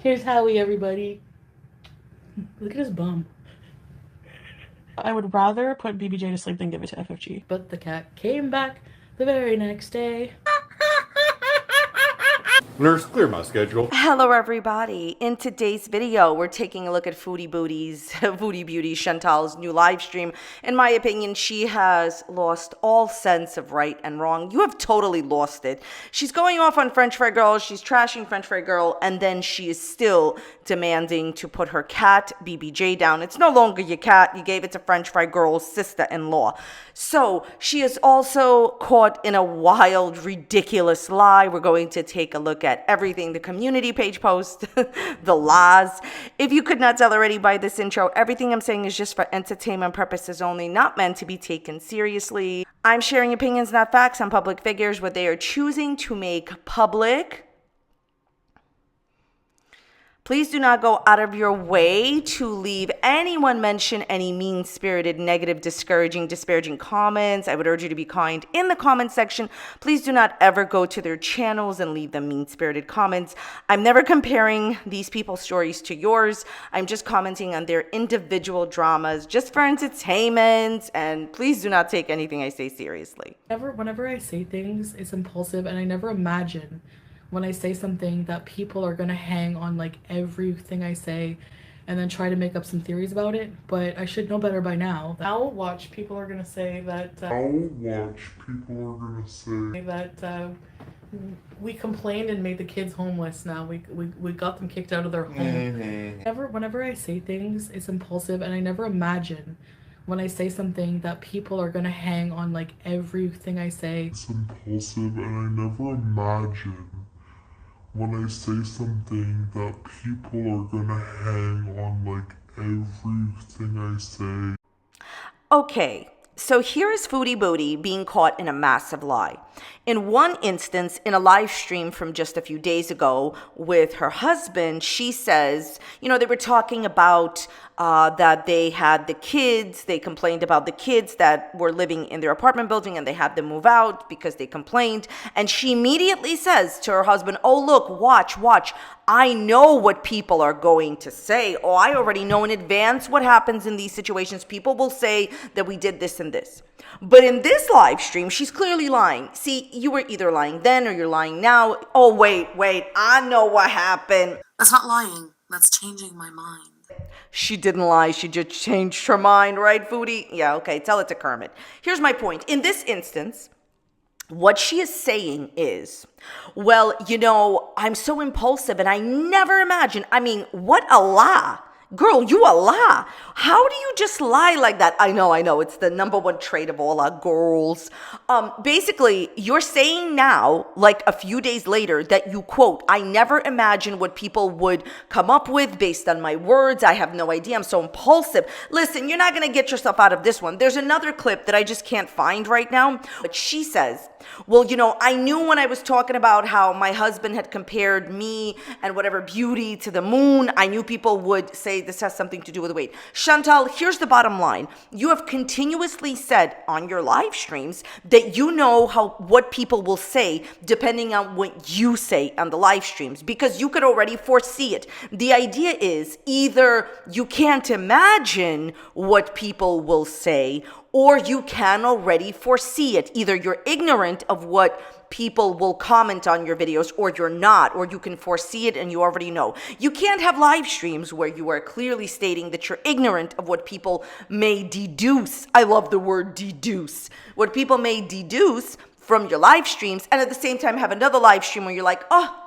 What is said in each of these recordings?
Here's Howie, everybody. Look at his bum. I would rather put BBJ to sleep than give it to FFG. But the cat came back the very next day. Nurse, clear my schedule. Hello everybody. In today's video, we're taking a look at Foodie Beauty Chantal's new live stream. In my opinion, she has lost all sense of right and wrong. You have totally lost it. She's going off on French Fry Girl, she's trashing French Fry Girl, and then she is still demanding to put her cat, BBJ, down. It's no longer your cat. You gave it to French Fry Girl's sister-in-law. So she is also caught in a wild, ridiculous lie. We're going to take a look at everything the community page post, the lies. If you could not tell already by this intro, everything I'm saying is just for entertainment purposes only, not meant to be taken seriously. I'm sharing opinions, not facts, on public figures, what they are choosing to make public. Please do not go out of your way to leave anyone mention any mean-spirited, negative, disparaging comments. I would urge you to be kind in the comment section. Please do not ever go to their channels and leave them mean-spirited comments. I'm never comparing these people's stories to yours. I'm just commenting on their individual dramas just for entertainment. And please do not take anything I say seriously. Whenever I say things, it's impulsive, and I never imagine when I say something that people are gonna hang on like everything I say and then try to make up some theories about it. But I should know better by now. I'll watch people are gonna say that we complained and made the kids homeless. Now we got them kicked out of their home. Whenever I say things, it's impulsive, and I never imagine when I say something that people are gonna hang on like everything I say. It's impulsive, and I never imagine when I say something that people are gonna hang on like everything I say. Okay, so here is Foodie Booty being caught in a massive lie. In one instance, in a live stream from just a few days ago with her husband, she says, they were talking about that they had the kids. They complained about the kids that were living in their apartment building, and they had them move out because they complained. And she immediately says to her husband, "Oh, look, watch. I know what people are going to say. Oh, I already know in advance what happens in these situations. People will say that we did this and this." But in this live stream, she's clearly lying. See, you were either lying then or you're lying now. Oh, wait, I know what happened. That's not lying. That's changing my mind. She didn't lie. She just changed her mind, right, Foodie? Yeah, okay, tell it to Kermit. Here's my point. In this instance, what she is saying is, well, I'm so impulsive and I never imagine. I mean, what a lie. Girl, you a lie. How do you just lie like that? I know. It's the number one trait of all our girls. Basically, you're saying now, like a few days later, that you quote, "I never imagined what people would come up with based on my words. I have no idea. I'm so impulsive." Listen, you're not going to get yourself out of this one. There's another clip that I just can't find right now. But she says, "Well, I knew when I was talking about how my husband had compared me and whatever beauty to the moon, I knew people would say this has something to do with weight." Chantal, here's the bottom line. You have continuously said on your live streams that you know what people will say depending on what you say on the live streams, because you could already foresee it. The idea is either you can't imagine what people will say, or you can already foresee it. Either you're ignorant of what people will comment on your videos, or you're not, or you can foresee it and you already know. You can't have live streams where you are clearly stating that you're ignorant of what people may deduce. I love the word deduce. What people may deduce from your live streams, and at the same time have another live stream where you're like, "Oh,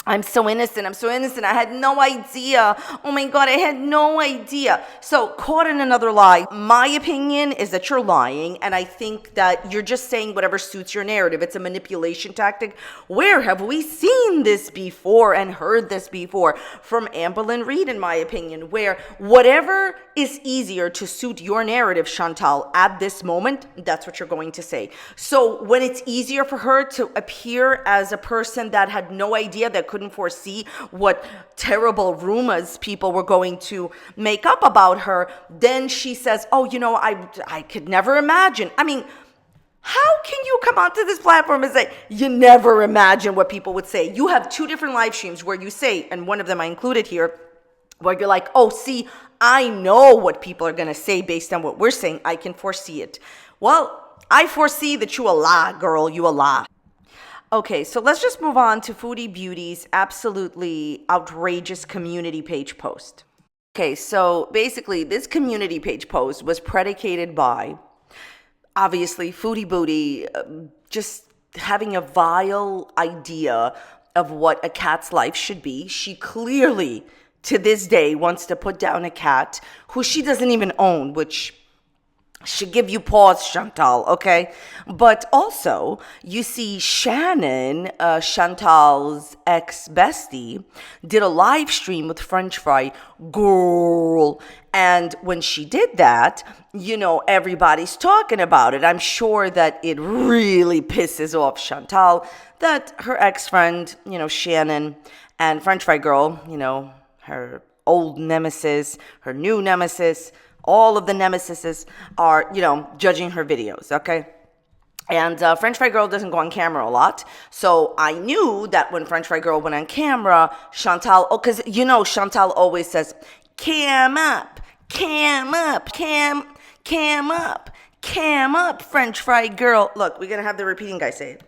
I'm so innocent. I had no idea. Oh my God, I had no idea." So caught in another lie. My opinion is that you're lying, and I think that you're just saying whatever suits your narrative. It's a manipulation tactic. Where have we seen this before and heard this before? From Amberlynn Reed, in my opinion, where whatever is easier to suit your narrative, Chantal, at this moment, that's what you're going to say. So when it's easier for her to appear as a person that had no idea, that couldn't foresee what terrible rumors people were going to make up about her, then she says, "Oh, I could never imagine." I mean, How can you come onto this platform and say, you never imagine what people would say? You have 2 different live streams where you say, and one of them I included here, where you're like, oh, see, I know what people are going to say based on what we're saying. I can foresee it. Well, I foresee that you a lie, girl. You a lie. Okay, so let's just move on to Foodie Beauty's absolutely outrageous community page post. Okay, so basically this community page post was predicated by, obviously, Foodie Booty just having a vile idea of what a cat's life should be. She clearly, to this day, wants to put down a cat who she doesn't even own, which should give you pause, Chantal, okay? But also, you see Shannon, Chantal's ex-bestie, did a live stream with French Fry Girl. And when she did that, you know, everybody's talking about it. I'm sure that it really pisses off Chantal that her ex-friend, you know, Shannon, and French Fry Girl, you know, her old nemesis, her new nemesis, all of the nemesises are, you know, judging her videos, okay? And French Fry Girl doesn't go on camera a lot. So I knew that when French Fry Girl went on camera, Chantal, oh, because, you know, Chantal always says, cam up, cam up, cam up, French Fry Girl. Look, we're going to have the repeating guy say it.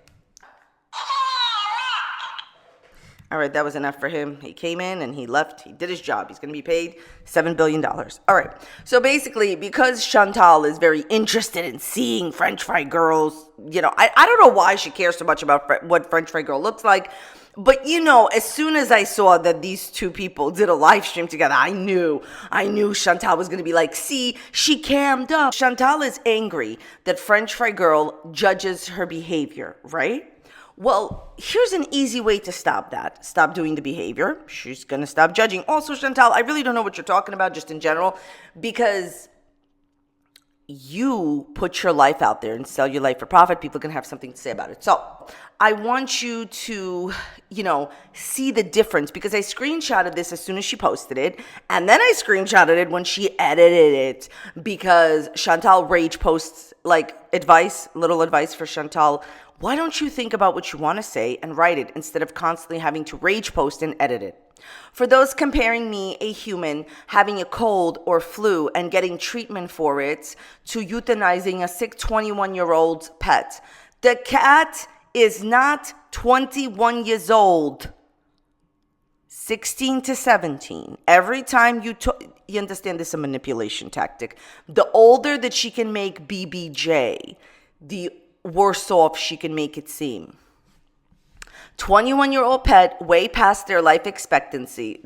All right, that was enough for him. He came in and he left. He did his job. He's going to be paid $7 billion. All right. So basically, because Chantal is very interested in seeing French Fry Girls, you know, I don't know why she cares so much about what French Fry Girl looks like. But, you know, as soon as I saw that these 2 people did a live stream together, I knew Chantal was going to be like, see, she cammed up. Chantal is angry that French Fry Girl judges her behavior, right? Well, here's an easy way to stop that. Stop doing the behavior. She's going to stop judging. Also, Chantal, I really don't know what you're talking about just in general, because you put your life out there and sell your life for profit. People can have something to say about it. So I want you to, you know, see the difference, because I screenshotted this as soon as she posted it. And then I screenshotted it when she edited it, because Chantal Rage posts like little advice for Chantal. Why don't you think about what you want to say and write it instead of constantly having to rage post and edit it? For those comparing me, a human, having a cold or flu and getting treatment for it, to euthanizing a sick 21-year-old pet, the cat is not 21 years old. 16 to 17. Every time you understand this is a manipulation tactic. The older that she can make BBJ, the worse off she can make it seem. 21-year-old pet, way past their life expectancy.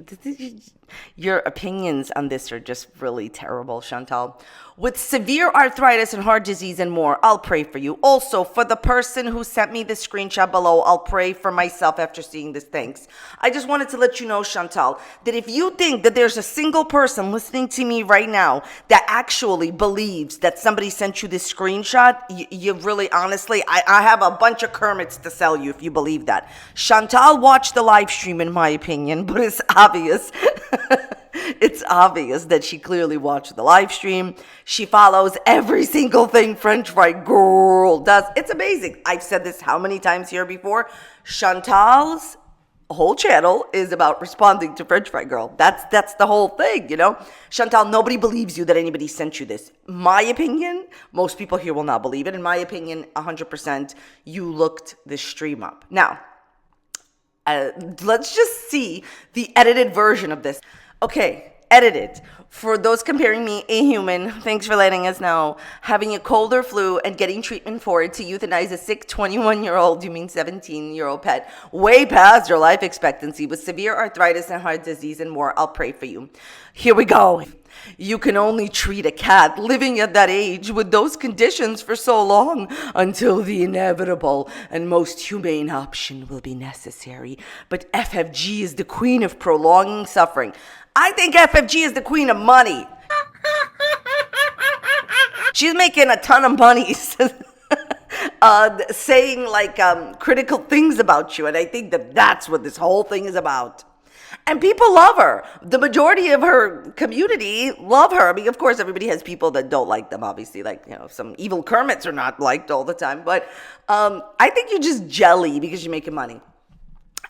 Your opinions on this are just really terrible, Chantal. With severe arthritis and heart disease and more, I'll pray for you. Also, for the person who sent me the screenshot below, I'll pray for myself after seeing this. Thanks. I just wanted to let you know, Chantal, that if you think that there's a single person listening to me right now that actually believes that somebody sent you this screenshot, you really, honestly, I have a bunch of Kermits to sell you if you believe that. Chantal watched the live stream, in my opinion, but it's obvious. It's obvious that she clearly watched the live stream. She follows every single thing French Fry Girl does. It's amazing. I've said this how many times here before. Chantal's whole channel is about responding to French Fry Girl. That's the whole thing, you know? Chantal, nobody believes you that anybody sent you this. My opinion, most people here will not believe it. In my opinion, 100%, you looked this stream up. Now, let's just see the edited version of this. Okay, edited. For those comparing me, a human, thanks for letting us know, having a cold or flu and getting treatment for it, to euthanize a sick 21-year-old, you mean 17-year-old pet, way past your life expectancy with severe arthritis and heart disease and more, I'll pray for you. Here we go. You can only treat a cat living at that age with those conditions for so long until the inevitable and most humane option will be necessary. But FFG is the queen of prolonging suffering. I think FFG is the queen of money. She's making a ton of money saying like critical things about you. And I think that that's what this whole thing is about. And people love her. The majority of her community love her. I mean, of course, everybody has people that don't like them, obviously. Like, some evil Kermits are not liked all the time. But I think you're just jelly because you're making money.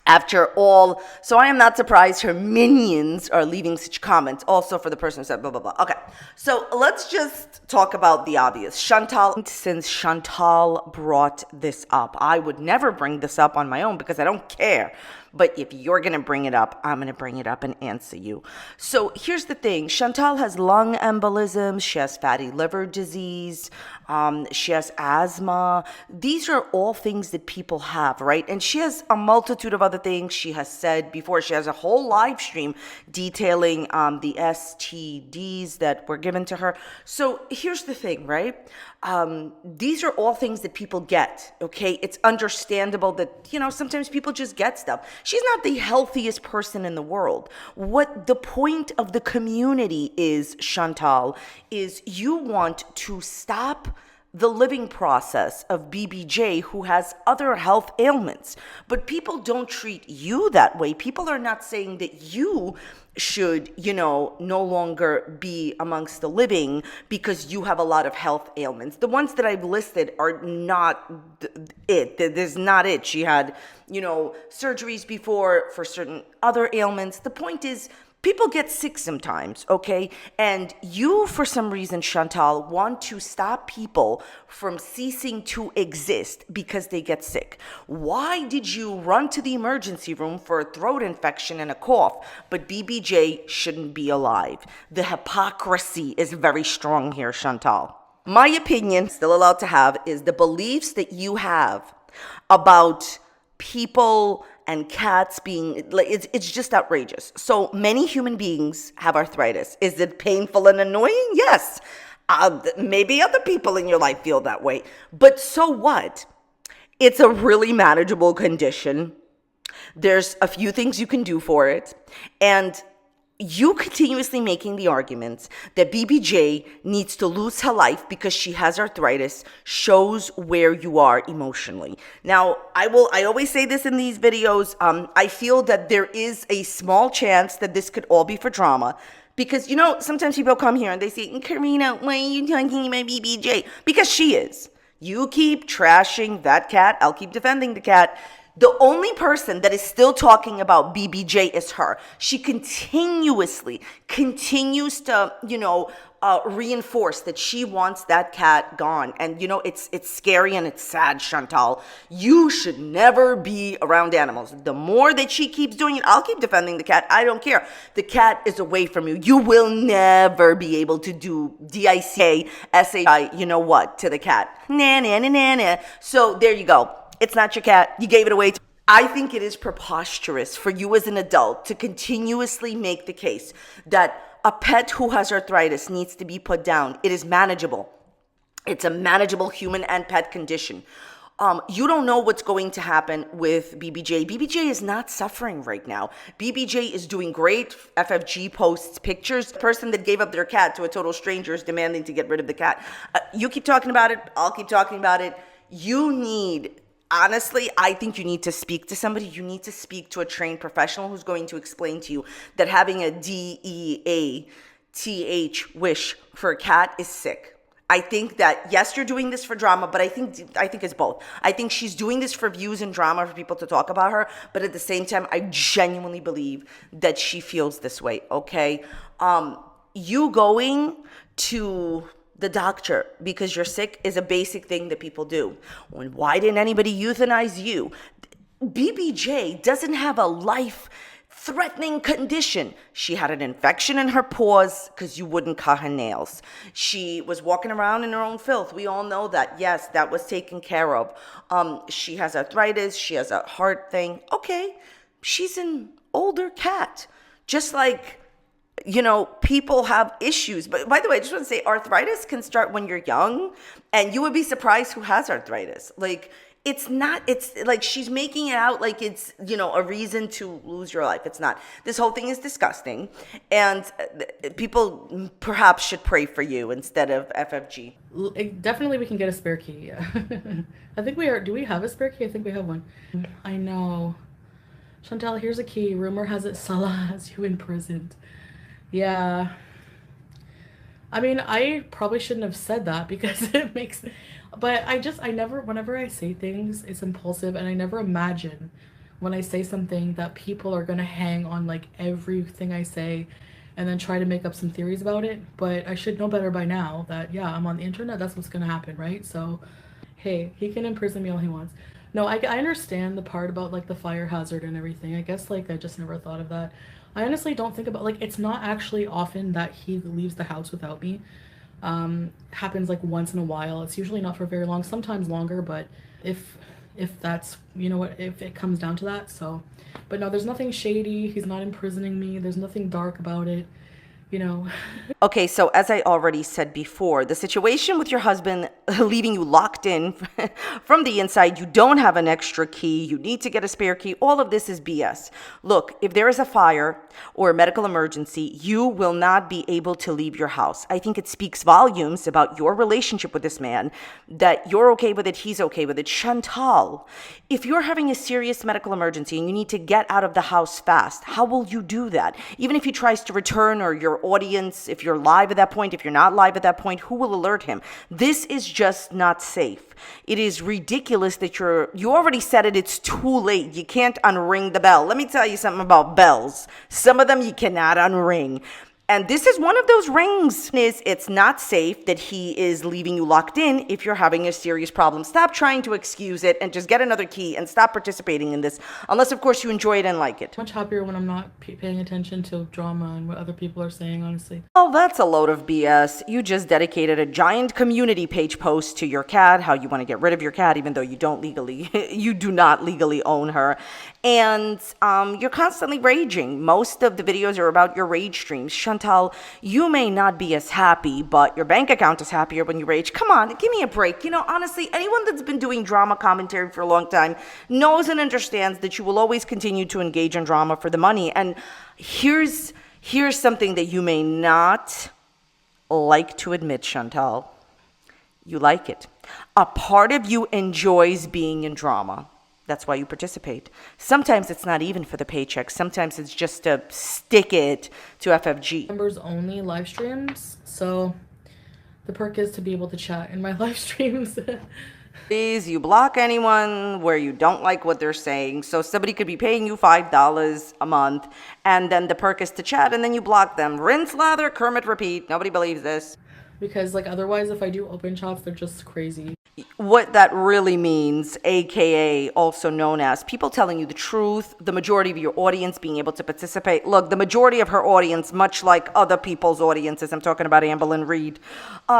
After all, so I am not surprised her minions are leaving such comments. Also for the person who said blah, blah, blah. Okay, so let's just talk about the obvious. Chantal, since Chantal brought this up, I would never bring this up on my own because I don't care. But if you're going to bring it up, I'm going to bring it up and answer you. So here's the thing. Chantal has lung embolism. She has fatty liver disease. She has asthma. These are all things that people have, right? And she has a multitude of other things. She has said before, she has a whole live stream detailing the STDs that were given to her. So here's the thing, right? These are all things that people get, okay? It's understandable that, sometimes people just get stuff. She's not the healthiest person in the world. What the point of the community is, Chantal, is you want to stop the living process of BBJ, who has other health ailments. But people don't treat you that way. People are not saying that you should, no longer be amongst the living because you have a lot of health ailments. The ones that I've listed are not it. There's not it. She had, surgeries before for certain other ailments. The point is, people get sick sometimes, okay? And you, for some reason, Chantal, want to stop people from ceasing to exist because they get sick. Why did you run to the emergency room for a throat infection and a cough, but BBJ shouldn't be alive? The hypocrisy is very strong here, Chantal. My opinion, still allowed to have, is the beliefs that you have about people and cats being, it's just outrageous. So many human beings have arthritis. Is it painful and annoying? Yes. Maybe other people in your life feel that way. But so what? It's a really manageable condition. There's a few things you can do for it. And you continuously making the arguments that BBJ needs to lose her life because she has arthritis shows where you are emotionally. Now, I always say this in these videos. I feel that there is a small chance that this could all be for drama. Because, sometimes people come here and they say, Karina, why are you talking about BBJ? Because she is. You keep trashing that cat. I'll keep defending the cat. The only person that is still talking about BBJ is her. She continues to, reinforce that she wants that cat gone. And, it's scary and it's sad, Chantal. You should never be around animals. The more that she keeps doing it, I'll keep defending the cat. I don't care. The cat is away from you. You will never be able to do DICA, to the cat. Nah. So there you go. It's not your cat. You gave it away. I think it is preposterous for you as an adult to continuously make the case that a pet who has arthritis needs to be put down. It is manageable. It's a manageable human and pet condition. You don't know what's going to happen with BBJ. BBJ is not suffering right now. BBJ is doing great. FFG posts pictures. The person that gave up their cat to a total stranger is demanding to get rid of the cat. You keep talking about it. I'll keep talking about it. Honestly, I think you need to speak to somebody. You need to speak to a trained professional who's going to explain to you that having a DEATH wish for a cat is sick. I think that, yes, you're doing this for drama, but I think it's both. I think she's doing this for views and drama for people to talk about her, but at the same time, I genuinely believe that she feels this way, okay? You going to the doctor because you're sick is a basic thing that people do. Why didn't anybody euthanize you? BBJ doesn't have a life-threatening condition. She had an infection in her paws because you wouldn't cut her nails. She was walking around in her own filth. We all know that. Yes, that was taken care of. She has arthritis. She has a heart thing. Okay, she's an older cat. Just like people have issues. But by the way, I just want to say arthritis can start when you're young, and you would be surprised who has arthritis. It's like she's making it out like it's, a reason to lose your life. It's not. This whole thing is disgusting, and people perhaps should pray for you instead of FFG. Definitely we can get a spare key. Yeah. I think we are. Do we have a spare key? I think we have one. I know. Chantal, here's a key. Rumor has it Salah has you imprisoned. Yeah. I mean, I probably shouldn't have said that because it makes, but I never, whenever I say things, it's impulsive, and I never imagine when I say something that people are gonna hang on like everything I say and then try to make up some theories about it. But I should know better by now that, yeah, I'm on the internet, that's what's gonna happen, right? So, hey, he can imprison me all he wants. No, I understand the part about like the fire hazard and everything. I guess like I just never thought of that. I honestly don't think about like it's not actually often that he leaves the house without me. Happens like once in a while. It's usually not for very long, sometimes longer, but if that's, you know what, if it comes down to that. So, but no, there's nothing shady. He's not imprisoning me. There's nothing dark about it, you know. Okay, so as I already said before, the situation with your husband leaving you locked in from the inside, you don't have an extra key, you need to get a spare key, all of this is BS. Look, if there is a fire or a medical emergency, you will not be able to leave your house. I think it speaks volumes about your relationship with this man, that you're okay with it, he's okay with it. Chantal, if you're having a serious medical emergency and you need to get out of the house fast, how will you do that? Even if he tries to return, or your audience, if you're live at that point, if you're not live at that point, who will alert him? This is just not safe. It is ridiculous that you already said it, it's too late. You can't unring the bell. Let me tell you something about bells. Some of them you cannot unring. And this is one of those rings. It's not safe that he is leaving you locked in if you're having a serious problem. Stop trying to excuse it and just get another key and stop participating in this. Unless, of course, you enjoy it and like it. Much happier when I'm not paying attention to drama and what other people are saying, honestly. Well, that's a load of BS. You just dedicated a giant community page post to your cat, how you want to get rid of your cat, even though you do not legally own her. And you're constantly raging. Most of the videos are about your rage streams. Chantal, you may not be as happy, but your bank account is happier when you rage. Come on, give me a break. You know, honestly, anyone that's been doing drama commentary for a long time knows and understands that you will always continue to engage in drama for the money. And here's something that you may not like to admit, Chantal. You like it. A part of you enjoys being in drama. That's why you participate. Sometimes it's not even for the paycheck. Sometimes it's just to stick it to FFG. Members only live streams, so the perk is to be able to chat in my live streams. Please, you block anyone where you don't like what they're saying. So somebody could be paying you $5 a month, and then the perk is to chat, and then you block them. Rinse, lather, Kermit, repeat. Nobody believes this. Because like otherwise, if I do open chats, they're just crazy. What that really means, aka also known as people telling you the truth, the majority of your audience being able to participate. Look, the majority of her audience, much like other people's audiences, I'm talking about Amberlynn Reed,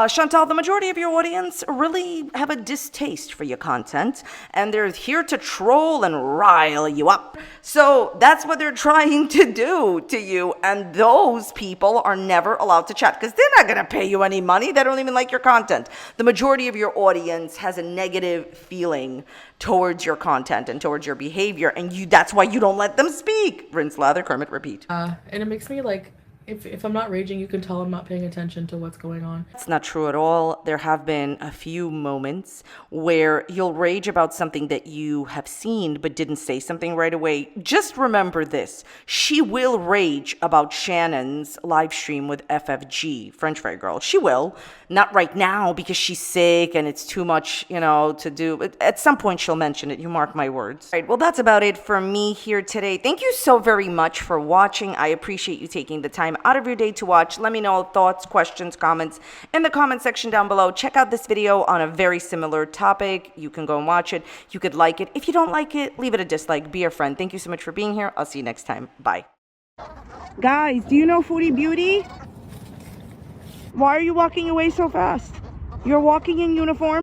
Chantal, the majority of your audience really have a distaste for your content, and they're here to troll and rile you up. So that's what they're trying to do to you, and those people are never allowed to chat because they're not going to pay you any money. They don't even like your content. The majority of your audience has a negative feeling towards your content and towards your behavior, and that's why you don't let them speak. Rinse, lather, Kermit, repeat. And it makes me like, if I'm not raging, you can tell I'm not paying attention to what's going on. It's not true at all. There have been a few moments where you'll rage about something that you have seen but didn't say something right away. Just remember this. She will rage about Shannon's live stream with FFG, French Fry Girl. She will. Not right now because she's sick and it's too much, to do. But at some point she'll mention it. You mark my words. All right, well, that's about it for me here today. Thank you so very much for watching. I appreciate you taking the time out of your day to watch. Let me know thoughts, questions, comments in the comment section down below. Check out this video on a very similar topic. You can go and watch it. You could like it. If you don't like it, leave it a dislike. Be a friend. Thank you so much for being here. I'll see you next time. Bye. Guys, do you know Foodie Beauty? Why are you walking away so fast? You're walking in uniform?